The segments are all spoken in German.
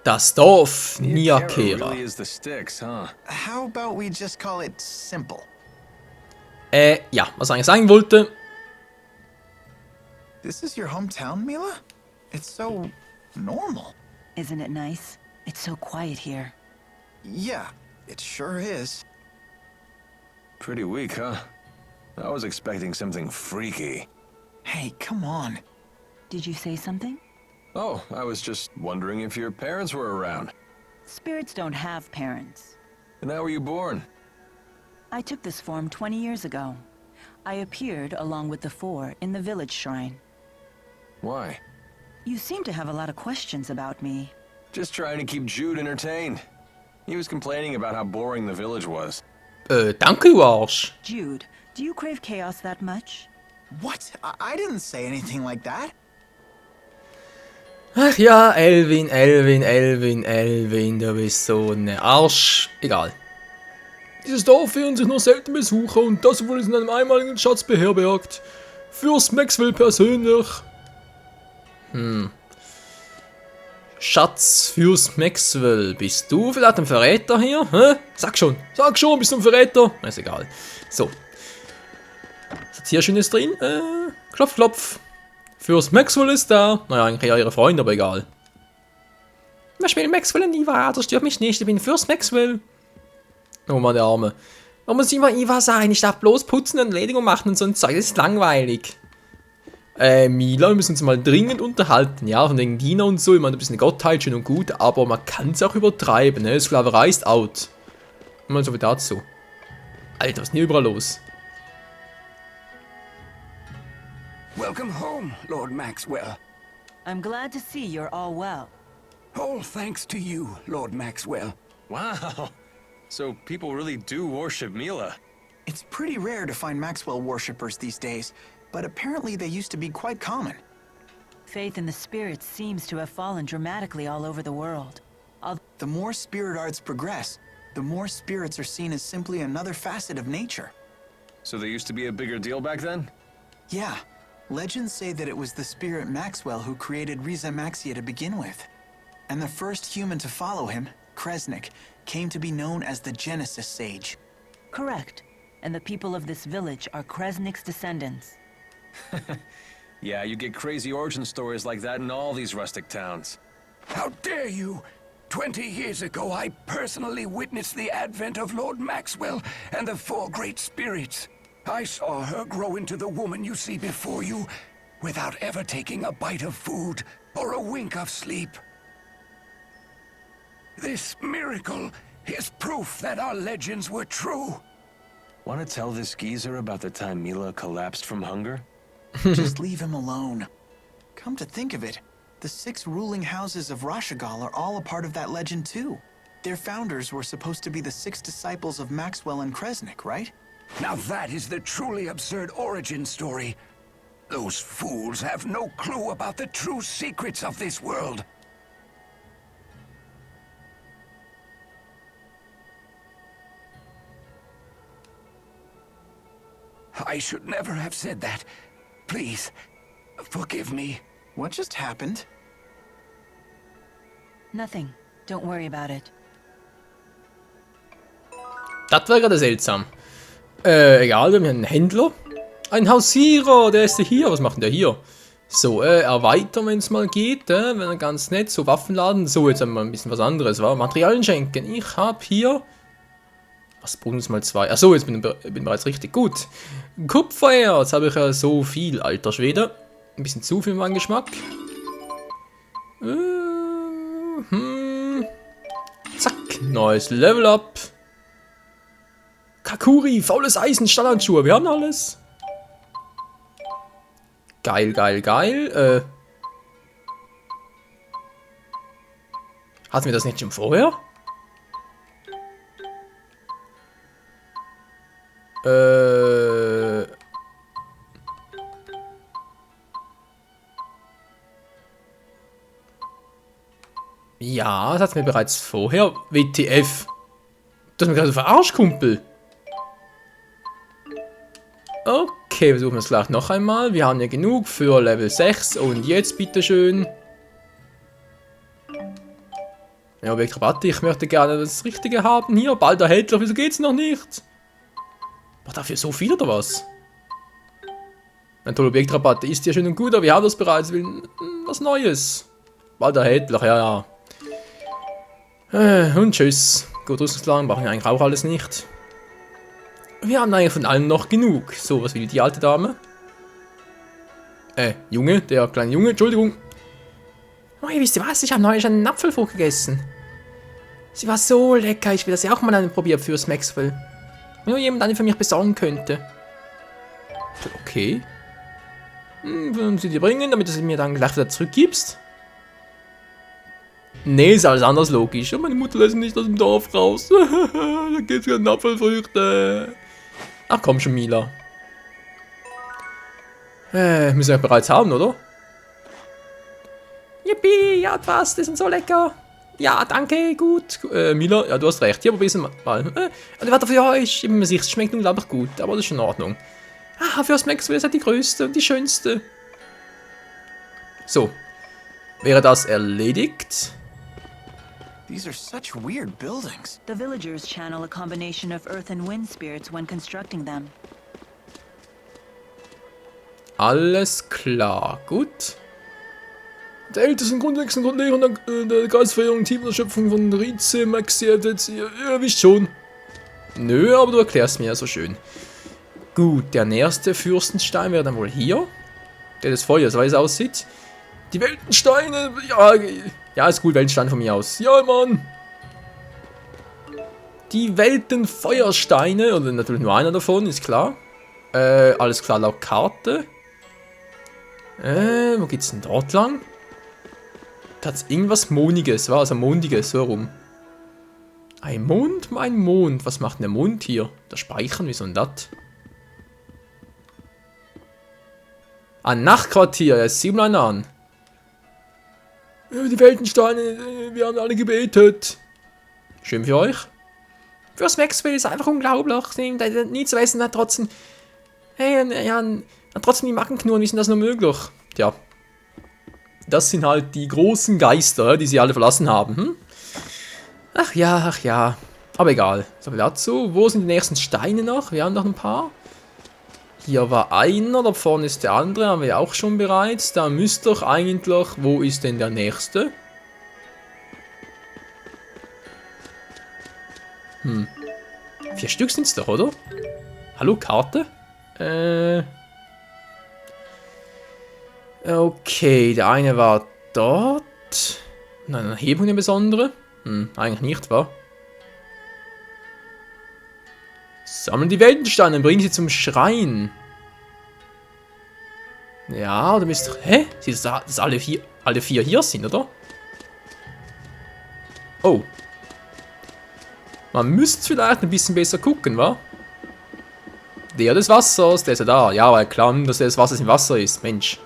Das Dorf Niakera Niakera. really is the sticks, huh? How about we just call it simple? Ja, was ich eigentlich sagen wollte. This is your hometown, Mila? It's so normal. Isn't it nice? It's so quiet here. Yeah, it sure is. Pretty weak, huh? I was expecting something freaky. Hey, come on. Did you say something? Oh, I was just wondering if your parents were around. Spirits don't have parents. And how were you born? I took this form 20 years ago. I appeared along with the four in the village shrine. Why? You seem to have a lot of questions about me. Just trying to keep Jude entertained. He was complaining about how boring the village was. Danke, du Arsch. Jude, do you crave chaos that much? What? I didn't say anything like that. Ach ja, Elvin, du bist so ein Arsch. Egal. Dieses Dorf werden sich nur selten Besucher und das wurde in einem einmaligen Schatz beherbergt. Fürst Maxwell persönlich. Schatz, Fürst Maxwell, bist du vielleicht ein Verräter hier? Hä? Sag schon, bist du ein Verräter? Ist egal. So. Was ist hier Schönes drin? Klopf, klopf. Fürst Maxwell ist da. Naja, eigentlich ja ihre Freunde, aber egal. Ich will Maxwell und Iva, das stört mich nicht, ich bin Fürst Maxwell. Oh Mann, der Arme. Warum muss immer Iva sein? Ich darf bloß putzen und Erledigung machen und so ein Zeug, das ist langweilig. Mila, wir müssen uns mal dringend unterhalten, ja, von wegen Diener und so, ich meine, ein bisschen Gottheit, schön und gut, aber man kann es auch übertreiben, ne, Sklaverei ist out. Mal so viel dazu. Alter, was ist denn hier überall los? Welcome home, Lord Maxwell. I'm glad to see you're all well. All thanks to you, Lord Maxwell. Wow. So people really do worship Mila. It's pretty rare to find Maxwell worshippers these days, but apparently they used to be quite common. Faith in the spirits seems to have fallen dramatically all over the world. The more spirit arts progress, the more spirits are seen as simply another facet of nature. So they used to be a bigger deal back then? Yeah, legends say that it was the spirit Maxwell who created Riza Maxia to begin with. And the first human to follow him, Kresnik, came to be known as the Genesis Sage. Correct. And the people of this village are Kresnik's descendants. Yeah, you get crazy origin stories like that in all these rustic towns. How dare you! 20 years ago, I personally witnessed the advent of Lord Maxwell and the four great spirits. I saw her grow into the woman you see before you, without ever taking a bite of food or a wink of sleep. This miracle is proof that our legends were true. Want to tell this geezer about the time Mila collapsed from hunger? Just leave him alone. Come to think of it, the 6 ruling houses of Rashagal are all a part of that legend too. Their founders were supposed to be the 6 disciples of Maxwell and Kresnik, right? Now that is the truly absurd origin story. Those fools have no clue about the true secrets of this world. I should never have said that. Please, forgive me. What just happened? Nothing. Don't worry about it. Das wäre gerade seltsam. Egal, wir haben einen Händler. Ein Hausierer, der ist hier. Was macht denn der hier? So, erweitern, wenn es mal geht, wenn er ganz nett, so Waffenladen. So, jetzt haben wir ein bisschen was anderes, wa? Materialien schenken. Ich habe hier... Was, Bonus mal 2. Achso, jetzt bin bereits richtig gut. Kupfererz habe ich ja so viel, alter Schwede. Ein bisschen zu viel für meinen Geschmack. Zack, neues Level Up. Kakuri, faules Eisen, Stahlhandschuhe, wir haben alles. Geil, geil, geil. Hatten wir das nicht schon vorher? Ja, das hatten wir bereits vorher. WTF. Du hast mich gerade verarscht, Kumpel. Okay, wir suchen das gleich noch einmal. Wir haben ja genug für Level 6. Und jetzt bitteschön. Ja, Objekt Rabatt, ich möchte gerne das Richtige haben. Hier, bald erhältlich, wieso geht's noch nicht? War dafür so viel oder was? Ein toller Objektrabatt ist ja schön und gut, aber wir haben das bereits. Wir will was Neues. Bald erhältlich, ja. Und tschüss. Gut, Rüstungslagen brauchen wir eigentlich auch alles nicht. Wir haben eigentlich von allem noch genug. So, was will die alte Dame? Junge, der kleine Junge, Entschuldigung. Oh, ihr wisst ihr was? Ich habe neulich einen Apfelfrucht gegessen. Sie war so lecker, ich will das ja auch mal probieren fürs Maxwell. Wenn nur jemand eine für mich besorgen könnte. Okay. Würden sie dir bringen, damit du sie mir dann gleich wieder zurückgibst? Nee, ist alles anders logisch. Meine Mutter lässt mich nicht aus dem Dorf raus. Da gibt's keine Apfelfrüchte. Ach komm schon, Mila. Müssen wir bereits haben, oder? Yippie, ja, was, die sind so lecker. Ja, danke, gut. Mila, ja, du hast recht. Hier, probieren wir mal. Und warte für euch. Ich bin mir sicher, es schmeckt unglaublich gut, aber das ist in Ordnung. Ah, für Maxwell ist die größte und die schönste. So. Wäre das erledigt? These are such weird buildings. The villagers channel a combination of earth and wind spirits when constructing them. Alles klar, gut. Der ältesten grundlegenden Grundlehrer der Geistverehrung Team der Schöpfung von Rize, Maxi, ihr wisst schon. Nö, aber du erklärst mir ja so schön. Gut, der nächste Fürstenstein wäre dann wohl hier. Der des Feuers, weil es aussieht. Die Weltensteine, ja, ist gut, Weltenstein von mir aus. Ja, Mann. Die Weltenfeuersteine, oder natürlich nur einer davon, ist klar. Alles klar, laut Karte. Wo geht's denn dort lang? Da hat's irgendwas Mondiges, war also Mondiges, so rum. Ein Mond, mein Mond. Was macht denn der Mond hier? Der Speichern, wieso denn das? Ein Nachtquartier, er ist 7 an. Die Weltensteine, wir haben alle gebetet. Schön für euch. Fürs Maxwell ist einfach unglaublich. Nie zu essen hat trotzdem. Hey, ja, hat trotzdem die Macken knurren, wie ist denn das nur möglich? Tja. Das sind halt die großen Geister, die sie alle verlassen haben. Hm? Ach ja. Aber egal. So viel dazu. Wo sind die nächsten Steine noch? Wir haben noch ein paar. Hier war einer, da vorne ist der andere, haben wir auch schon bereits. Da müsste doch eigentlich... Wo ist denn der nächste? 4 Stück sind es doch, oder? Hallo, Karte? Okay, der eine war dort. Nein, eine Erhebung, eine besondere. Eigentlich nicht, wa? Sammeln die Weltensteine und bringen sie zum Schrein. Ja, oder müsst ihr... Hä? Sieht das, dass alle 4 hier sind, oder? Oh. Man müsste vielleicht ein bisschen besser gucken, wa? Der des Wassers, der ist ja da. Ja, weil klar, dass der des Wassers im Wasser ist. Mensch.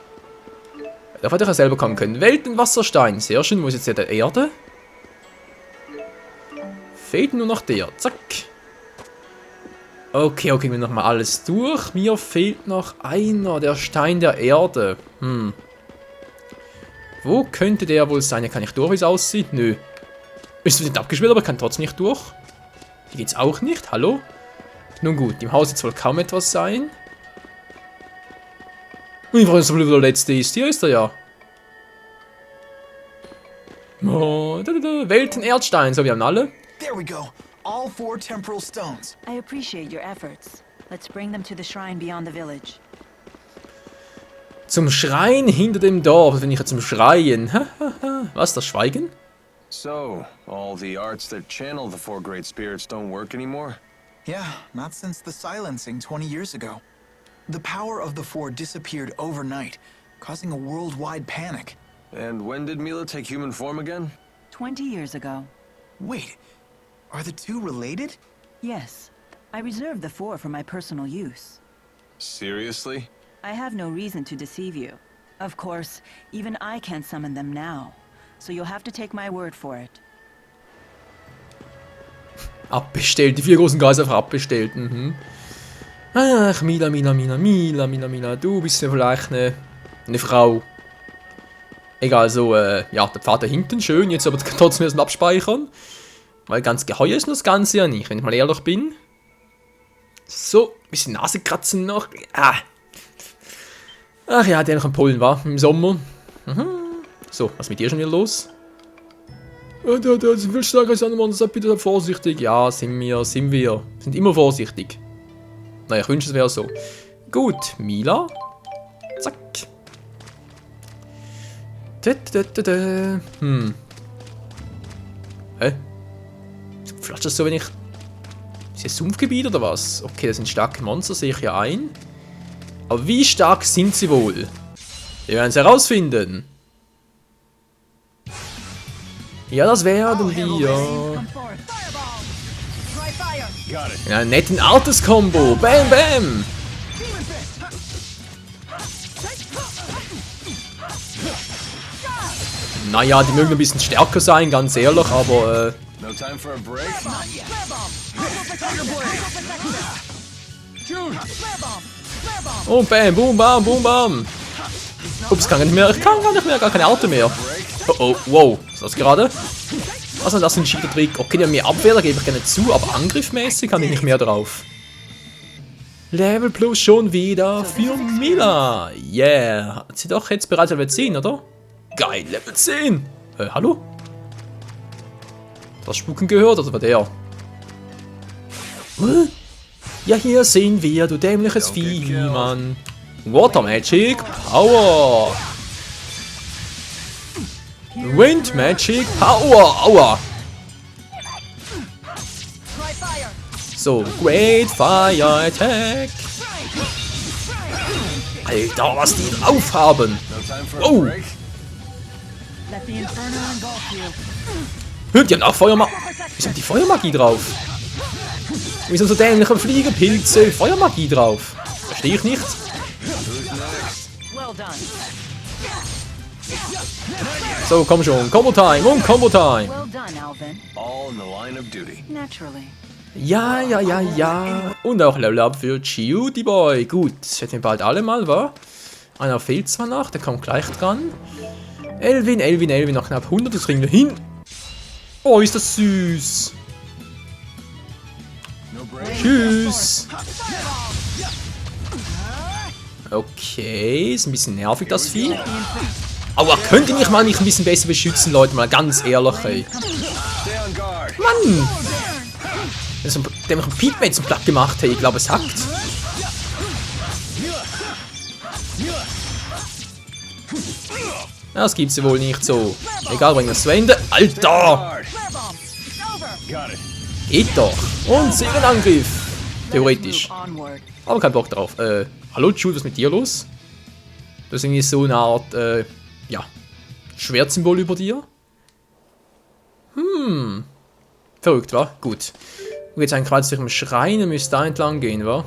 Da hätte ich ja selber kommen können. Weltenwasserstein. Sehr schön. Wo ist jetzt der Erde? Fehlt nur noch der. Zack. Okay, wir nochmal alles durch. Mir fehlt noch einer. Der Stein der Erde. Wo könnte der wohl sein? Kann ich durch, wie es aussieht? Nö. Ist nicht abgeschwert, aber kann trotzdem nicht durch. Hier geht's auch nicht. Hallo? Nun gut, im Haus wird wohl kaum etwas sein. Ich weiß nicht, wo der letzte ist. Hier ist er ja. Oh, Weltenerdstein, so wir haben alle. There we go. All 4 temporal stones. I appreciate your efforts. Let's bring them to the shrine beyond the village. Zum Schrein hinter dem Dorf. Wenn ich zum Schreien. Was, das Schweigen? So, all the arts that channel the 4 great spirits don't work anymore? Yeah, not since the silencing 20 years ago. The power of the 4 disappeared overnight, causing a worldwide panic. And when did Mila take human form again? 20 years ago. Wait, are the 2 related? Yes. I reserved the 4 for my personal use. Seriously? I have no reason to deceive you. Of course, even I can't summon them now. So you'll have to take my word for it. Abbestellt, die 4 großen Geister einfach abbestellt. Ach, Mila, du bist ja vielleicht eine Frau. Egal, so, ja, der Pfad da hinten, schön. Jetzt aber trotzdem erstmal abspeichern. Weil ganz geheuer ist das Ganze ja nicht, wenn ich mal ehrlich bin. So, ein bisschen Nase kratzen noch. Ah. Ach ja, der noch in Polen war, im Sommer. So, was ist mit dir schon wieder los? Der ist viel stärker als andere, seid bitte vorsichtig. Ja, sind wir. Sind immer vorsichtig. Naja, ich wünsche, es wäre so. Gut, Mila. Zack. Hä? Flatscht das so, wenn ich... Ist das Sumpfgebiet oder was? Okay, das sind starke Monster, sehe ich ja ein. Aber wie stark sind sie wohl? Wir werden es herausfinden. Ja, das werden wir. In einem netten Artes-Kombo. Bam, bam. Naja, die mögen ein bisschen stärker sein, ganz ehrlich, aber No time for a break? oh, bam, boom, bam, boom, bam. Ups, kann gar nicht mehr. Ich kann gar nicht mehr, gar keine Arte mehr. Oh, oh, wow. Was ist das gerade? Was ist das für ein Cheater-Trick? Okay, die haben mehr Abwehr, da gebe ich gerne zu, aber angriffmäßig kann ich nicht mehr drauf. Level Plus schon wieder für Mila. Yeah. Hat sie doch jetzt bereits Level 10, oder? Geil, Level 10. Hallo? Das Spuken gehört, oder war der? Ja, hier sehen wir, du dämliches Vieh, Mann. Water Magic Power. Wind Magic Power. Aua. So, Great Fire Attack. Alter, was die drauf haben. Oh. Hört ihr auch Feuermagie? Wieso haben die Feuermagie drauf? Wieso so dämliche Fliegenpilze Feuermagie drauf? Verstehe ich nicht. So, komm schon. Combo Time und Combo Time. All in the line of duty. Ja. Und auch Level Up für Cutie Boy. Gut, das hätten wir bald alle mal, wa? Einer fehlt zwar noch, der kommt gleich dran. Elvin, noch knapp 100, das kriegen wir hin. Oh, ist das süß. Tschüss. Okay, ist ein bisschen nervig, das Vieh. Aber könnt ihr mich mal nicht ein bisschen besser beschützen, Leute? Mal ganz ehrlich, ey. Mann! Der hat einen Peatman zum Platt gemacht, hey. Ich glaube, es hackt. Das gibt's ja wohl nicht so. Egal, bring das zu Ende. Alter! Geht doch. Und Seelenangriff. Theoretisch. Aber kein Bock drauf. Hallo Jude, was ist mit dir los? Das ist irgendwie so eine Art, ja, Schwertsymbol über dir. Verrückt, wa? Gut. Und jetzt ein Kreuz durch den Schrein, ihr müsst da entlang gehen, wa?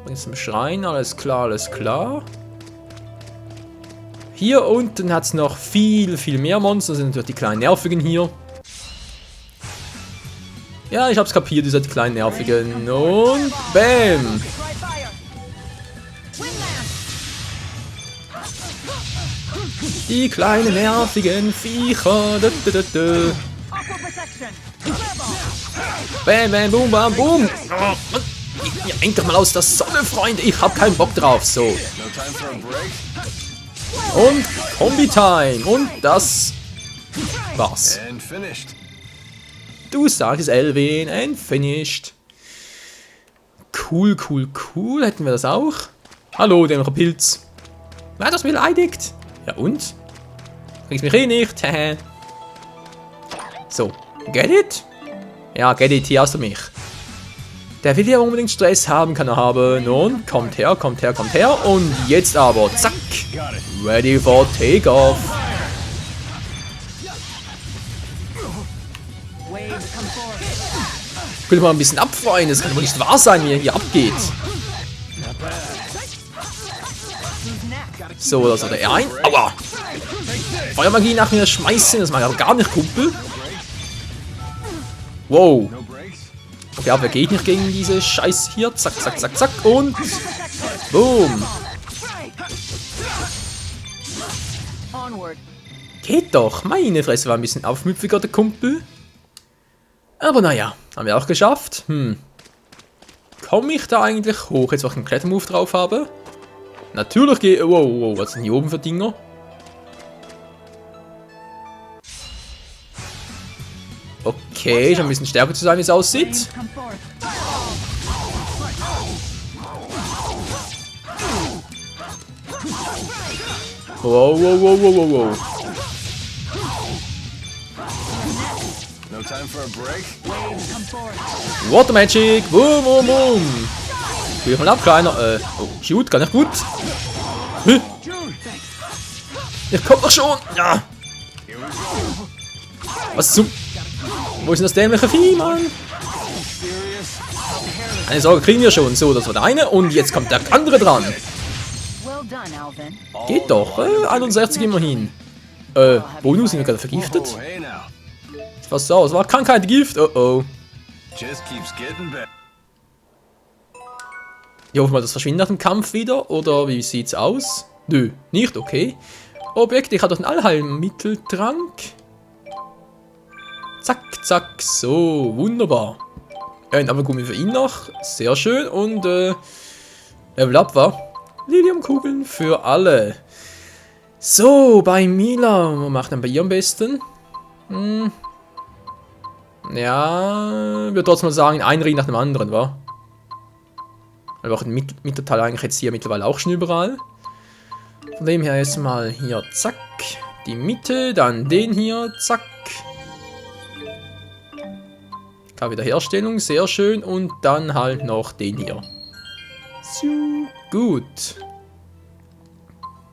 Jetzt zum Schrein, alles klar. Hier unten hat es noch viel mehr Monster, das sind natürlich die kleinen Nervigen hier. Ja, ich hab's kapiert, ihr seid die kleinen Nervigen. Und bam! Die kleinen nervigen Viecher. Bam, boom, bam, boom. Ihr hängt doch mal aus der Sonne, Freunde. Ich hab keinen Bock drauf. So. Und Kombi-Time. Und das war's. Du sagst Elvin, and finished. Cool. Hätten wir das auch? Hallo, der Pilz. Wer hat das beleidigt? Ja und? Kriegst mich eh nicht. So, get it? Ja, get it, hier hast du mich. Der will ja unbedingt Stress haben, kann er haben. Und kommt her. Und jetzt aber, zack. Ready for Takeoff. Könnt ihr mal ein bisschen abfreuen, das kann wohl nicht wahr sein, wie er hier abgeht. So, das hat er ein. Aua! Feuermagie nach mir schmeißen, das macht er gar nicht, Kumpel. Wow. Okay, aber geht nicht gegen diese Scheiße hier. Zack. Und boom. Geht doch. Meine Fresse, war ein bisschen aufmüpfiger, der Kumpel. Aber naja, haben wir auch geschafft. Komme ich da eigentlich hoch, jetzt wo ich einen Klettermove drauf habe? Natürlich gehe... Wow, was sind hier oben für Dinger? Okay, schon ein bisschen stärker zu sein, wie es aussieht. Come forth. Wow. No time for a break? Come forth. Water Magic. Boom. Geh ich mal ab, Kleiner. Oh, shoot, gar nicht gut. Hä? Ich komm doch schon. Ja. Was zum... Wo ist denn das dämliche Vieh, Mann? Eine Sorge kriegen wir schon. So, das war der eine. Und jetzt kommt der andere dran. Well done, Alvin. Geht doch. 61 immerhin. Bonus, sind wir gerade vergiftet? Oh, hey now. Was so? Es war Krankheit, Gift. Oh. Just keeps getting better. Ich hoffe mal, das verschwindet nach dem Kampf wieder. Oder wie sieht's aus? Nö, nicht, okay. Objekt, ich habe doch einen Allheilmitteltrank. Zack, so, wunderbar. Ein Ammergummi für ihn noch, sehr schön. Und, Level Up war. Liliumkugeln für alle. So, bei Mila, was macht denn bei ihr am besten? Ja, würde trotzdem mal sagen, ein Ring nach dem anderen, wa? Aber auch den Mittelteil eigentlich jetzt hier mittlerweile auch schon überall. Von dem her erstmal hier, zack, die Mitte, dann den hier, zack. Wiederherstellung, sehr schön. Und dann halt noch den hier. So, gut.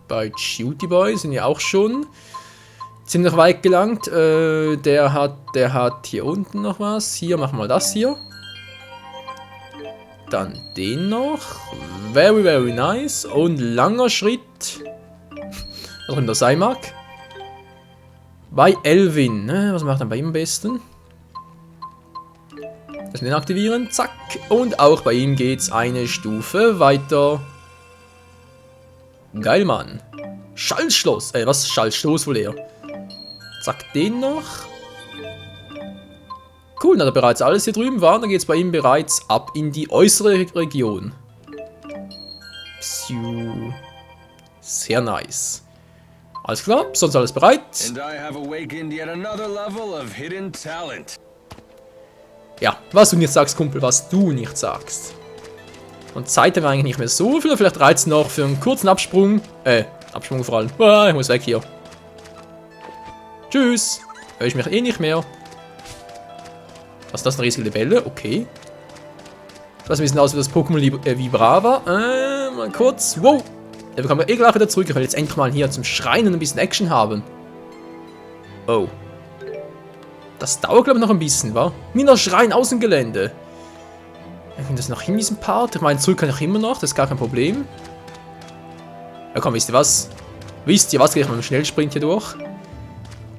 Bei Cutie Boy sind wir auch schon ziemlich weit gelangt. Der hat hier unten noch was. Hier machen wir das hier. Dann den noch. Very nice. Und langer Schritt. Was auch immer das sein mag. Bei Elvin. Was macht er bei ihm am besten? Das den aktivieren. Zack. Und auch bei ihm geht's eine Stufe weiter. Geil, Mann. Schallschloss. Was? Schallstoß wohl eher. Zack, den noch. Cool, da er bereits alles hier drüben war, dann geht es bei ihm bereits ab in die äußere Region. Psiu. Sehr nice. Alles klar, sonst alles bereit. And I have awakened yet another level of hidden talent. Ja, was du nicht sagst, Kumpel, was du nicht sagst. Und Zeit haben wir eigentlich nicht mehr so viel, vielleicht reizt noch für einen kurzen Absprung. Absprung vor allem. Ich muss weg hier. Tschüss. Höre ich mich eh nicht mehr. Was ist das, eine riesige Libelle? Okay. Das sieht ein bisschen aus wie das Pokémon Vibrava. Mal kurz. Wow. Der bekommen wir eh gleich wieder zurück. Ich will jetzt endlich mal hier zum Schreien und ein bisschen Action haben. Oh. Das dauert, glaube ich, noch ein bisschen, wa? Mina Schrein Außengelände. Ich finde das noch in diesem Part. Ich meine, zurück kann ich immer noch. Das ist gar kein Problem. Ja, komm, wisst ihr was? Wisst ihr was? Gehe ich mal im Schnellsprint hier durch.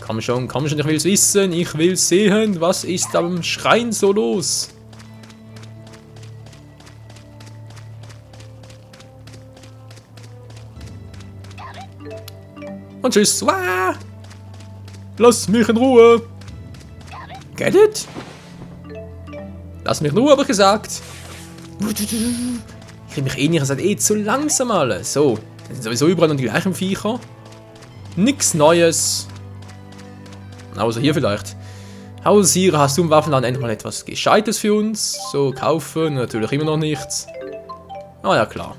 Komm schon, ich will es wissen. Ich will sehen, was ist am Schrein so los. Und tschüss. Wah! Lass mich in Ruhe. Get it? Lass mich in Ruhe, habe ich gesagt. Ich kriege mich eh nicht, ihr seid eh zu langsam alle. So, das sind sowieso überall noch die gleichen Viecher. Nix Neues. Außer hier vielleicht. Hausier, hast du im Waffenland endlich mal etwas Gescheites für uns? So, kaufen, natürlich immer noch nichts. Ah ja, klar.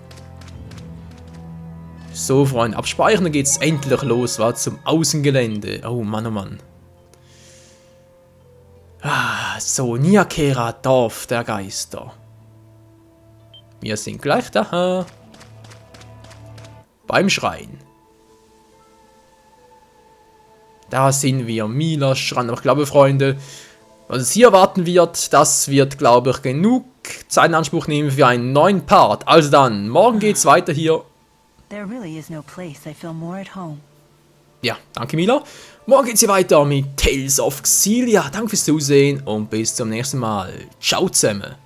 So, Freunde, abspeichern, dann geht's endlich los, war zum Außengelände. Oh Mann, oh Mann. Ah, so, Niakera, Dorf der Geister. Wir sind gleich da. Beim Schrein. Da sind wir, Milas Schrein. Aber ich glaube, Freunde, was es hier erwarten wird, das wird, glaube ich, genug Zeit in Anspruch nehmen für einen neuen Part. Also dann, morgen geht's weiter hier. There really is no place I feel more at home. Ja, danke Mila. Morgen geht's hier weiter mit Tales of Xillia. Danke fürs Zusehen und bis zum nächsten Mal. Ciao zusammen.